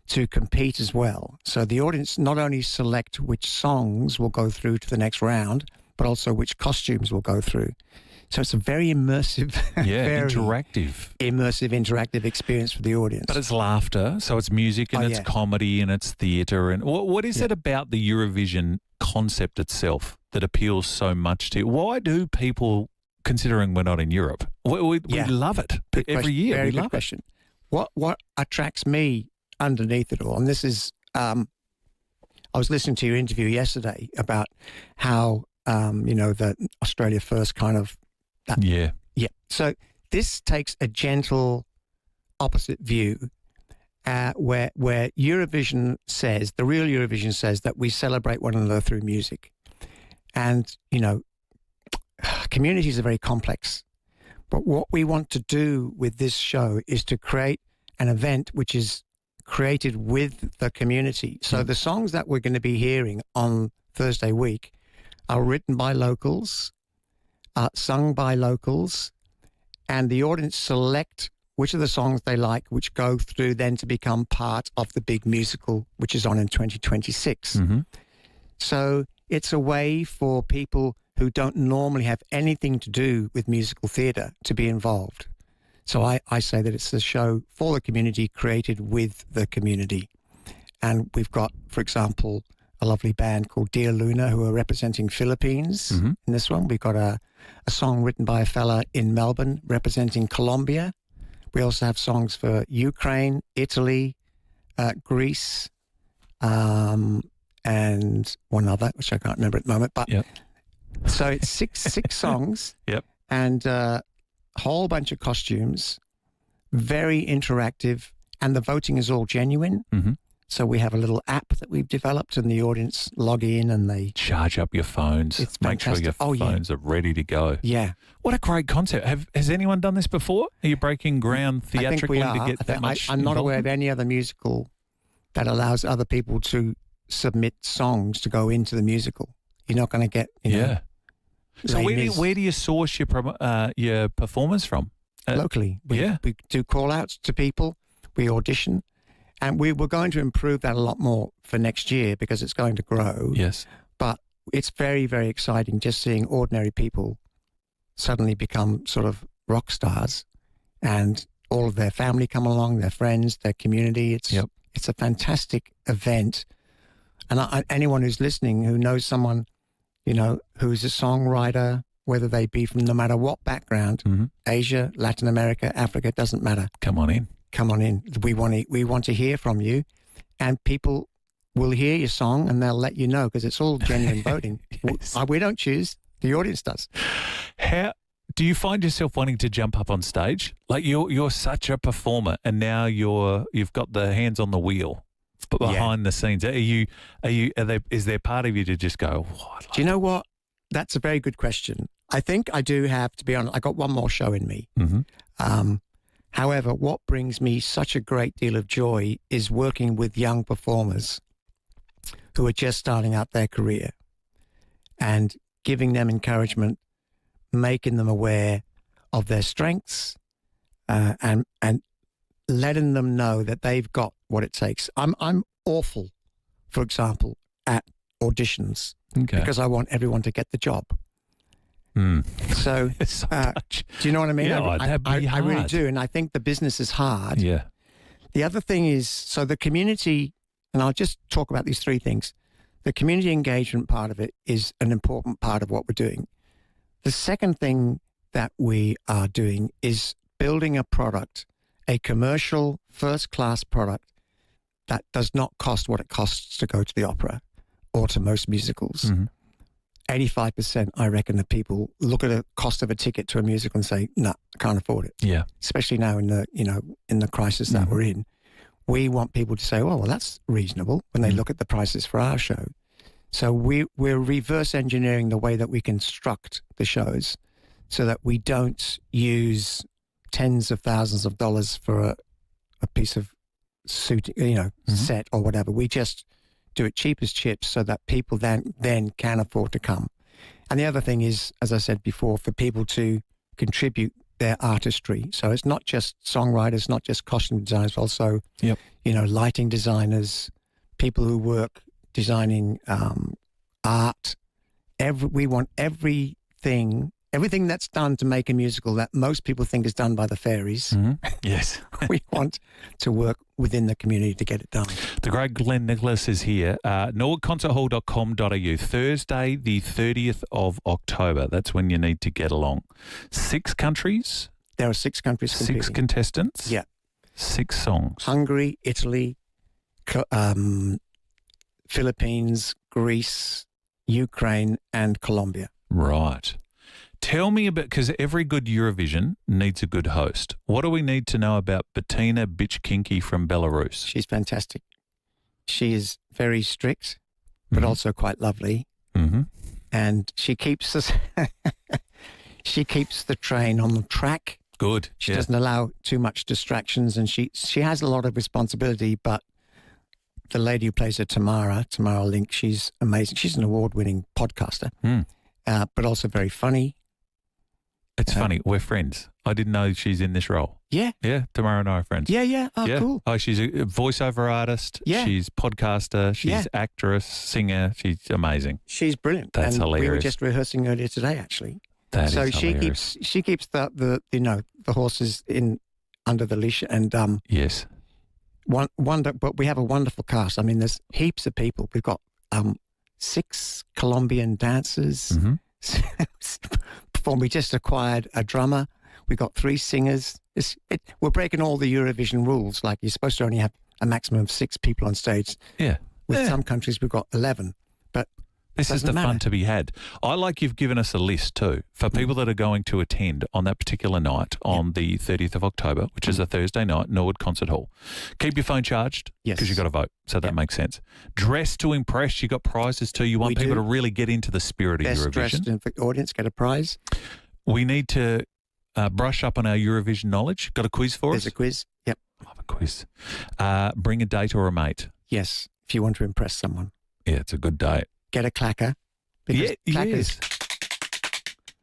to compete as well. So the audience not only select which songs will go through to the next round, but also which costumes will go through. So it's a very immersive, interactive experience for the audience. But it's laughter, so it's music and it's comedy and it's theatre. And what is it about the Eurovision concept itself that appeals so much to you? Why do people, considering we're not in Europe, we love it every year? Very we love good question. What attracts me underneath it all, and this is, I was listening to your interview yesterday about how, the Australia First kind of, Yeah. So this takes a gentle opposite view where Eurovision says, the real Eurovision says that we celebrate one another through music. And, communities are very complex. But what we want to do with this show is to create an event which is created with the community. So the songs that we're going to be hearing on Thursday week are written by locals, sung by locals, and the audience select which of the songs they like, which go through then to become part of the big musical, which is on in 2026. So it's a way for people who don't normally have anything to do with musical theatre to be involved. So I say that it's a show for the community, created with the community. And we've got, for example, a lovely band called Dear Luna, who are representing Philippines in this one. We've got a song written by a fella in Melbourne representing Colombia. We also have songs for Ukraine, Italy, Greece, and one other, which I can't remember at the moment. But so it's six songs. Yep. And a whole bunch of costumes, very interactive, and the voting is all genuine. Mm-hmm. So we have a little app that we've developed, and the audience log in and they charge up your phones. It's Make sure your phones are ready to go. Yeah. What a great concept. Has anyone done this before? Are you breaking ground theatrically to get that much I'm not aware of involvement? any other musical that allows other people to submit songs to go into the musical. You're not going to get, you know. So where do you source your performers from? Locally. We do call-outs to people. We audition. And we're going to improve that a lot more for next year because it's going to grow. Yes. But it's very, very exciting just seeing ordinary people suddenly become sort of rock stars and all of their family come along, their friends, their community. It's a fantastic event. And anyone who's listening who knows someone, you know, who's a songwriter, whether they be from no matter what background, Asia, Latin America, Africa, it doesn't matter. Come on in. Come on in. We want to hear from you, and people will hear your song and they'll let you know because it's all genuine voting. We don't choose; the audience does. How do you find yourself wanting to jump up on stage? Like you're such a performer, and now you've got the hands on the wheel behind the scenes. Is there part of you to just go? Oh, do you know what? That's a very good question. I think I do have to be honest. I got one more show in me. However, what brings me such a great deal of joy is working with young performers who are just starting out their career and giving them encouragement, making them aware of their strengths, and letting them know that they've got what it takes. I'm awful, for example, at auditions because I want everyone to get the job. So, do you know what I mean? I really do. And I think the business is hard. Yeah. The other thing is, so the community, and I'll just talk about these three things. The community engagement part of it is an important part of what we're doing. The second thing that we are doing is building a product, a commercial first-class product that does not cost what it costs to go to the opera or to most musicals. 85%, I reckon, of people look at the cost of a ticket to a musical and say, "No, I can't afford it." Yeah. Especially now in the crisis that we're in, we want people to say, "Oh, well, that's reasonable," when they look at the prices for our show. So we're reverse engineering the way that we construct the shows, so that we don't use tens of thousands of dollars for a piece of suit, set or whatever. We just do it cheap as chips so that people then can afford to come. And the other thing is, as I said before, for people to contribute their artistry. So it's not just songwriters, not just costume designers, also, lighting designers, people who work designing art. We want everything that's done to make a musical that most people think is done by the fairies. Yes. We want to work within the community to get it done. The great Glenn Nicholas is here. NorwoodConcerthall.com.au, Thursday, the 30th of October. That's when you need to get along. 6 countries. There are 6 countries competing. 6 contestants. Yeah. 6 songs. Hungary, Italy, Philippines, Greece, Ukraine, and Colombia. Right. Tell me about, because every good Eurovision needs a good host. What do we need to know about Bettina Bichkinki from Belarus? She's fantastic. She is very strict, but also quite lovely. And she keeps us. She keeps the train on the track. Good. She doesn't allow too much distractions, and she has a lot of responsibility. But the lady who plays her, Tamara Link, she's amazing. She's an award-winning podcaster, but also very funny. It's funny. We're friends. I didn't know she's in this role. Yeah. Yeah. Tamara and I are friends. Yeah. Oh, cool. Oh, she's a voiceover artist. Yeah. She's podcaster. She's actress, singer. She's amazing. She's brilliant. That's hilarious. We were just rehearsing earlier today, actually. That is hilarious. she keeps the horses in under the leash, and yes. But we have a wonderful cast. I mean, there's heaps of people. We've got 6 Colombian dancers. We just acquired a drummer. We got 3 singers. We're breaking all the Eurovision rules. Like, you're supposed to only have a maximum of 6 people on stage. Yeah. With some countries, we've got 11. But this is the fun to be had. I like you've given us a list too for people that are going to attend on that particular night on the 30th of October, which is a Thursday night, Norwood Concert Hall. Keep your phone charged because you've got to vote, so that makes sense. Dress to impress. You got prizes too. You want people to really get into the spirit of Eurovision. Best dressed in the audience get a prize. We need to brush up on our Eurovision knowledge. Got a quiz for us? There's a quiz. Yep. Love a quiz. Bring a date or a mate. Yes, if you want to impress someone. Yeah, it's a good date. Get a clacker. Because clackers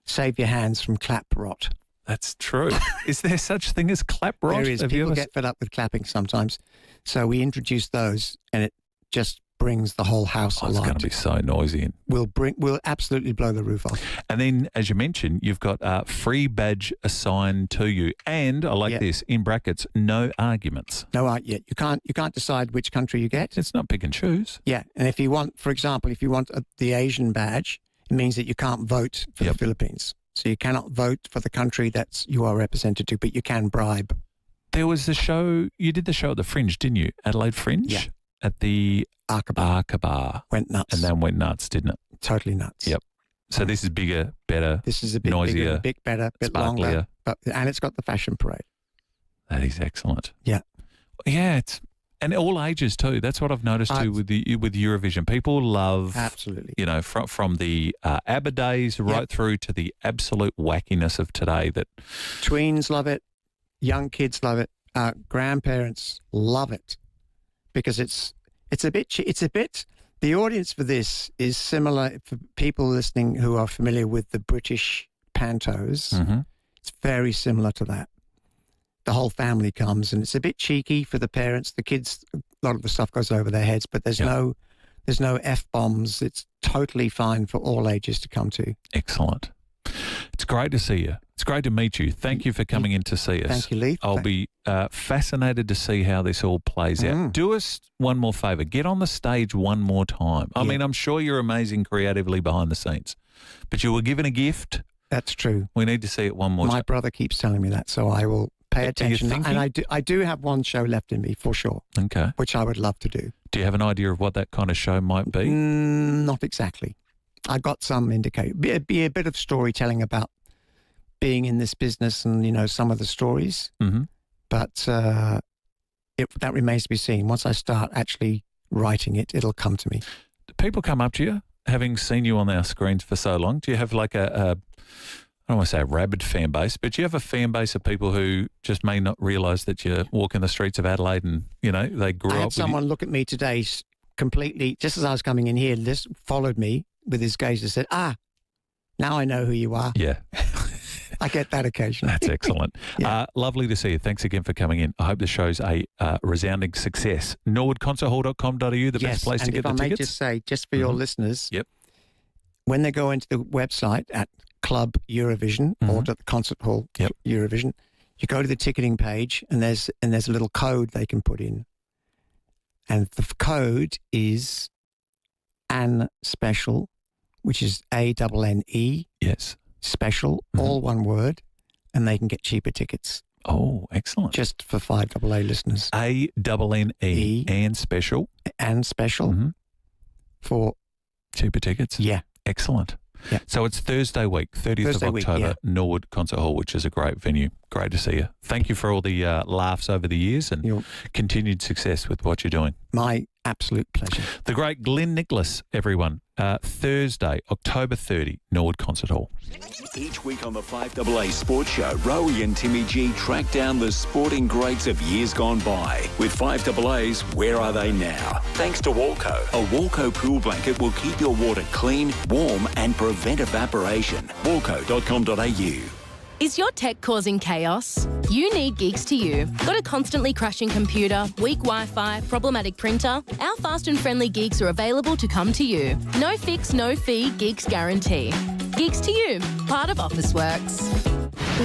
save your hands from clap rot. That's true. Is there such thing as clap rot? There is. People get fed up with clapping sometimes. So we introduce those and it just brings the whole house alive. It's going to be so noisy. We'll absolutely blow the roof off. And then, as you mentioned, you've got a free badge assigned to you. And I like this, in brackets, no arguments. No, you can't decide which country you get. It's not pick and choose. Yeah. And if you want, for example, the Asian badge, it means that you can't vote for the Philippines. So you cannot vote for the country that you are represented to, but you can bribe. There was a show, you did the show at the Fringe, didn't you? Adelaide Fringe? Yeah. At the Aqaba. Went nuts. And then went nuts, didn't it? Totally nuts. Yep. So this is bigger, better, This is a bit noisier, bigger, better, bit sparklier. longer. And it's got the fashion parade. That is excellent. Yeah. Yeah, and all ages too. That's what I've noticed too with Eurovision. People love, absolutely, you know, from the ABBA days right through to the absolute wackiness of today. That tweens love it, young kids love it, grandparents love it because it's a bit. The audience for this is similar for people listening who are familiar with the British pantos. Mm-hmm. It's very similar to that. The whole family comes, and it's a bit cheeky for the parents. The kids, a lot of the stuff goes over their heads, but there's no F-bombs. It's totally fine for all ages to come to. Excellent. It's great to see you. It's great to meet you. Thank you for coming in to see us. Thank you, Leith. I'll be fascinated to see how this all plays out. Do us one more favour. Get on the stage one more time. I mean, I'm sure you're amazing creatively behind the scenes, but you were given a gift. That's true. We need to see it one more time. My brother keeps telling me that, so I will pay attention. And I do have one show left in me for sure. Okay. Which I would love to do. Do you have an idea of what that kind of show might be? Not exactly. I got some indicate. Be a bit of storytelling about being in this business and, you know, some of the stories. Mm-hmm. But that remains to be seen. Once I start actually writing it, it'll come to me. Do people come up to you, having seen you on our screens for so long? Do you have like I don't want to say a rabid fan base, but you have a fan base of people who just may not realise that you walk in the streets of Adelaide and, you know, they grew up with you? I had someone look at me today completely, just as I was coming in here, just followed me with his gaze and said, now I know who you are. Yeah. I get that occasionally. That's excellent. Lovely to see you. Thanks again for coming in. I hope the show's a resounding success. NorwoodConcertHall.com.au, the best place to get the tickets. And if I may just say, just for your listeners, when they go into the website at Club Eurovision or to the Concert Hall Eurovision, you go to the ticketing page and there's a little code they can put in. And the code is ANNE Special, which is ANNE. Yes. Special, all one word, and they can get cheaper tickets. Oh, excellent. Just for FIVEAA listeners. ANNE, and Special. And Special for cheaper tickets. Yeah. Excellent. Yeah. So it's Thursday week, 30th of October, Norwood Concert Hall, which is a great venue. Great to see you. Thank you for all the laughs over the years and continued success with what you're doing. My absolute pleasure. The great Glenn Nicholas, everyone. Thursday, October 30, Norwood Concert Hall. Each week on the FIVEAA Sports Show, Rowie and Timmy G track down the sporting greats of years gone by. With FIVEAA's Where Are They Now? Thanks to Walco. A Walco pool blanket will keep your water clean, warm and prevent evaporation. Walco.com.au. Is your tech causing chaos? You need Gigs to You. Got a constantly crashing computer, weak Wi-Fi, problematic printer? Our fast and friendly gigs are available to come to you. No fix, no fee, Gigs guarantee. Gigs to You, part of Officeworks.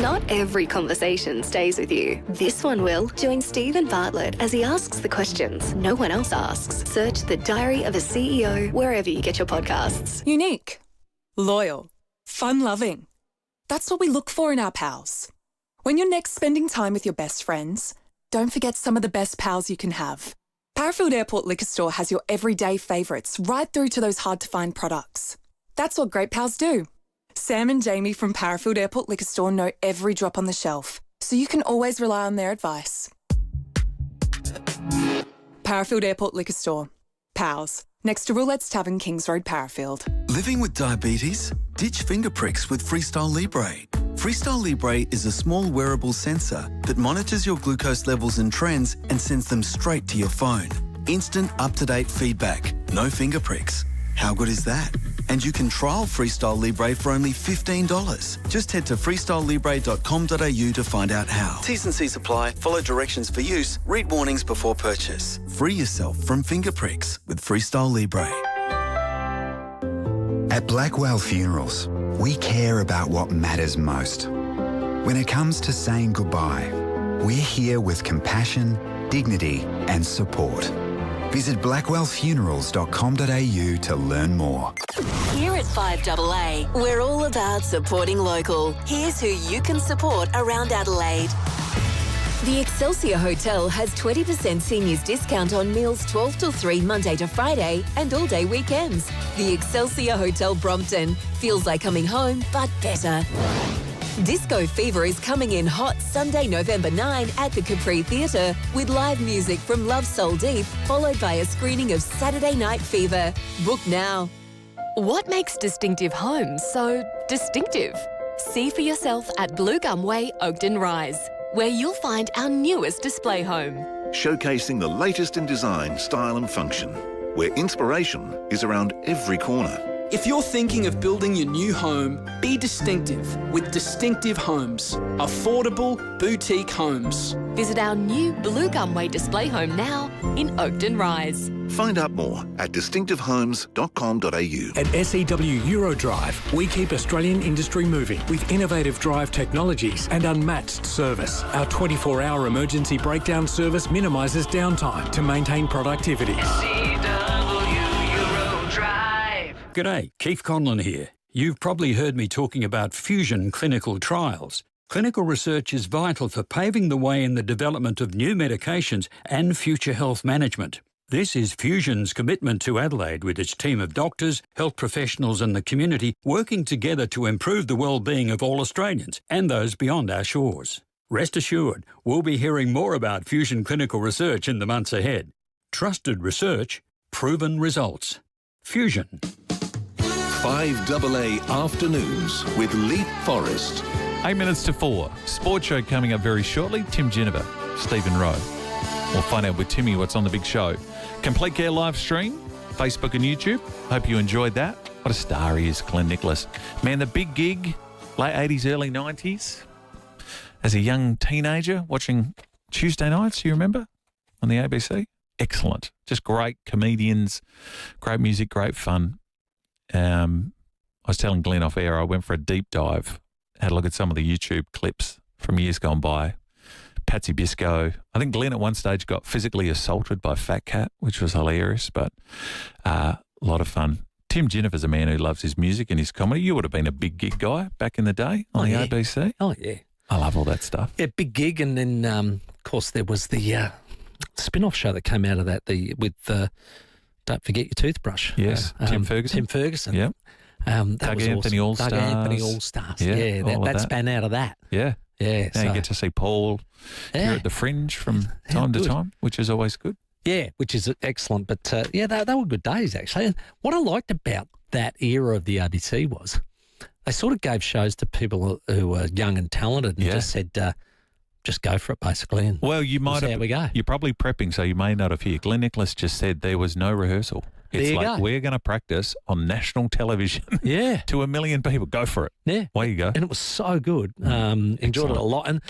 Not every conversation stays with you. This one will. Join Stephen Bartlett as he asks the questions no one else asks. Search The Diary of a CEO wherever you get your podcasts. Unique, loyal, fun-loving. That's what we look for in our pals. When you're next spending time with your best friends, don't forget some of the best pals you can have. Parafield Airport Liquor Store has your everyday favourites right through to those hard-to-find products. That's what great pals do. Sam and Jamie from Parafield Airport Liquor Store know every drop on the shelf, so you can always rely on their advice. Parafield Airport Liquor Store. Pals. Next to Roulette's Tavern, Kings Road, Parafield. Living with diabetes? Ditch finger pricks with Freestyle Libre. Freestyle Libre is a small wearable sensor that monitors your glucose levels and trends and sends them straight to your phone. Instant, up-to-date feedback. No finger pricks. How good is that? And you can trial Freestyle Libre for only $15. Just head to freestylelibre.com.au to find out how. T's and C's apply. Follow directions for use. Read warnings before purchase. Free yourself from finger pricks with Freestyle Libre. At Blackwell Funerals, we care about what matters most. When it comes to saying goodbye, we're here with compassion, dignity and support. Visit blackwellfunerals.com.au to learn more. Here at 5AA, we're all about supporting local. Here's who you can support around Adelaide. The Excelsior Hotel has 20% seniors discount on meals 12 till 3 Monday to Friday and all day weekends. The Excelsior Hotel Brompton feels like coming home, but better. Disco Fever is coming in hot Sunday, November 9 at the Capri Theatre with live music from Love Soul Deep, followed by a screening of Saturday Night Fever. Book now. What makes distinctive homes so distinctive? See for yourself at Blue Gumway, Oakden Rise, where you'll find our newest display home. Showcasing the latest in design, style and function, where inspiration is around every corner. If you're thinking of building your new home, be distinctive with Distinctive Homes. Affordable, boutique homes. Visit our new Blue Gumway display home now in Oakden Rise. Find out more at distinctivehomes.com.au. At SEW Eurodrive, we keep Australian industry moving with innovative drive technologies and unmatched service. Our 24-hour emergency breakdown service minimises downtime to maintain productivity. G'day, Keith Conlon here. You've probably heard me talking about fusion clinical trials. Clinical research is vital for paving the way in the development of new medications and future health management. This is Fusion's commitment to Adelaide with its team of doctors, health professionals and the community working together to improve the well-being of all Australians and those beyond our shores. Rest assured, we'll be hearing more about fusion clinical research in the months ahead. Trusted research, proven results. Fusion. 5AA Afternoons with Leith Forrest. 8 minutes to 4. Sports show coming up very shortly. Tim Geneva, Stephen Rowe. We'll find out with Timmy what's on the big show. Complete Care live stream, Facebook and YouTube. Hope you enjoyed that. What a star he is, Glenn Nicholas. Man, the big gig, late 80s, early 90s. As a young teenager watching Tuesday nights, you remember, on the ABC? Excellent. Just great comedians, great music, great fun. I was telling Glenn off air, I went for a deep dive, had a look at some of the YouTube clips from years gone by. Patsy Biscoe. I think Glenn at one stage got physically assaulted by Fat Cat, which was hilarious, but a lot of fun. Tim Jennifer's a man who loves his music and his comedy. You would have been a big gig guy back in the day on the ABC. Oh, yeah. I love all that stuff. Yeah, big gig. And then, of course, there was the spin-off show that came out of that with Don't Forget Your Toothbrush. Yes, Tim Ferguson. Tim Ferguson. Yep. That Doug was Anthony awesome. All-Stars. Doug Anthony All-Stars. Yeah, that span out of that. Yeah. Yeah. Now you get to see Paul here at the Fringe from time to time, which is always good. Yeah, which is excellent. But, they were good days, actually. And what I liked about that era of the ABC was they sort of gave shows to people who were young and talented and just said, just go for it, basically. And well, you might have. How we go. You're probably prepping, so you may not have heard. Glenn Nicholas just said there was no rehearsal. It's like we're going to practice on national television. Yeah. To 1 million people. Go for it. Yeah. Away you go. And it was so good. Enjoyed it a lot. And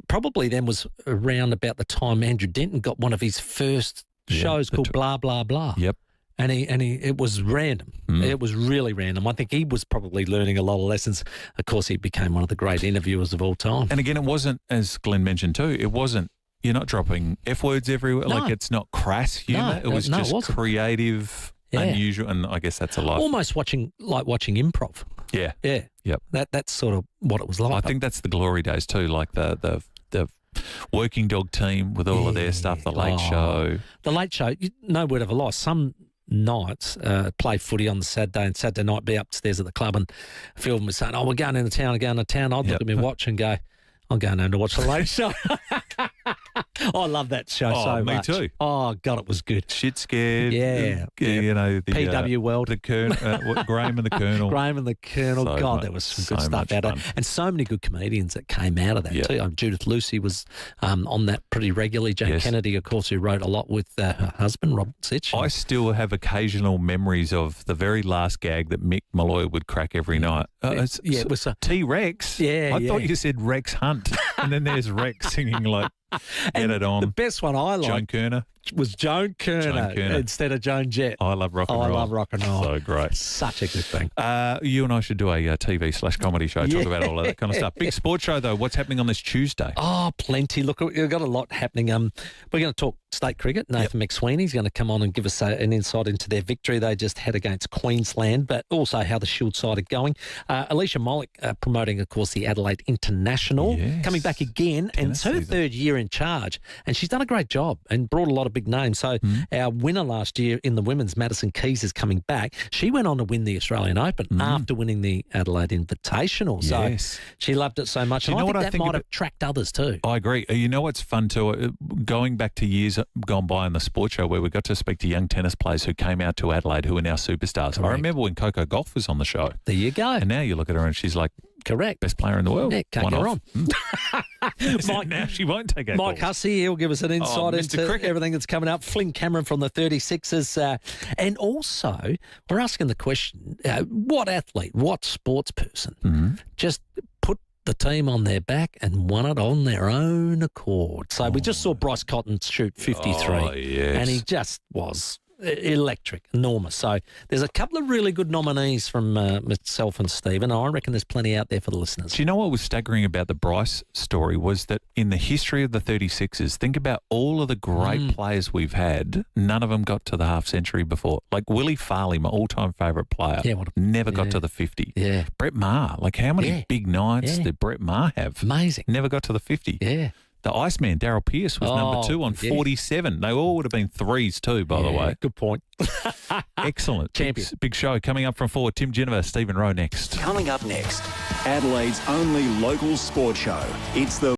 probably then was around about the time Andrew Denton got one of his first shows called Blah, Blah, Blah. Yep. And it was random. It was really random. I think he was probably learning a lot of lessons. Of course, he became one of the great interviewers of all time. And again, it wasn't, as Glenn mentioned too, it wasn't, you're not dropping F words everywhere. No. Like it's not crass humour. It was just creative, unusual, and I guess that's a lot. Almost watching improv. Yeah. Yeah. Yep. That's sort of what it was like. I think that's the glory days too, like the Working Dog Team with all of their stuff, The Late Show. The Late Show, no word of a lie. Some nights play footy on the Saturday, and Saturday night be upstairs at the club, and a few of them were saying, we're going into town, I'd look at my watch and go, I'm going home to watch The Late Show. I love that show so much. Me too. Oh, God, it was good. Shit Scared. Yeah. You know, the PW World. The Graham and the Colonel. Graham and the Colonel. So God, there was some good stuff out of it. And so many good comedians that came out of that too. Judith Lucy was on that pretty regularly. Jane Kennedy, of course, who wrote a lot with her husband, Robert Sitch. I still have occasional memories of the very last gag that Mick Malloy would crack every night. It was a T-Rex. Yeah, I thought you said Rex Hunt. And then there's Rex singing like, get it on. The best one I liked. Joan Kerner. Was Joan Kerner instead of Joan Jett. I love rock and roll. I love rock and roll. So great. Such a good thing. You and I should do a TV/comedy show, talk about all of that kind of stuff. Big sports show, though. What's happening on this Tuesday? Oh, plenty. Look, we've got a lot happening. We're going to talk state cricket. Nathan McSweeney's going to come on and give us an insight into their victory they just had against Queensland, but also how the Shield side are going. Alicia Mollick promoting, of course, the Adelaide International, coming back again, and it's her third year in charge, and she's done a great job and brought a lot of big names. So our winner last year in the women's, Madison Keys, is coming back. She went on to win the Australian Open after winning the Adelaide Invitational. So she loved it so much. Do you know what I think might have tracked others too. I agree. You know what's fun too? Going back to years gone by in the sports show where we got to speak to young tennis players who came out to Adelaide who are now superstars. Correct. I remember when Coco Gauff was on the show. There you go. And now you look at her and she's like, correct, best player in the world. Yeah, can't go wrong. Mike, now she won't take our Mike calls. Hussey, he'll give us an insight into cricket. everything that's coming up. Flynn Cameron from the 36ers. And also, we're asking the question, what athlete, what sports person just put the team on their back and won it on their own accord? So we just saw Bryce Cotton shoot 53. And he just was electric, enormous. So there's a couple of really good nominees from myself and Stephen. I reckon there's plenty out there for the listeners. Do you know what was staggering about the Bryce story was that in the history of the 36ers, think about all of the great players we've had, none of them got to the half century before. Like Willie Farley, my all-time favourite player, never got to the 50. Yeah. Brett Maher, like how many big nights did Brett Maher have? Amazing. Never got to the 50. Yeah. The Iceman, Darryl Pearce, was number 2 on 47. They all would have been threes too, by the way. Good point. Excellent. Champion. Big show coming up from 4. Tim Geneva, Stephen Rowe next. Coming up next, Adelaide's only local sports show. It's the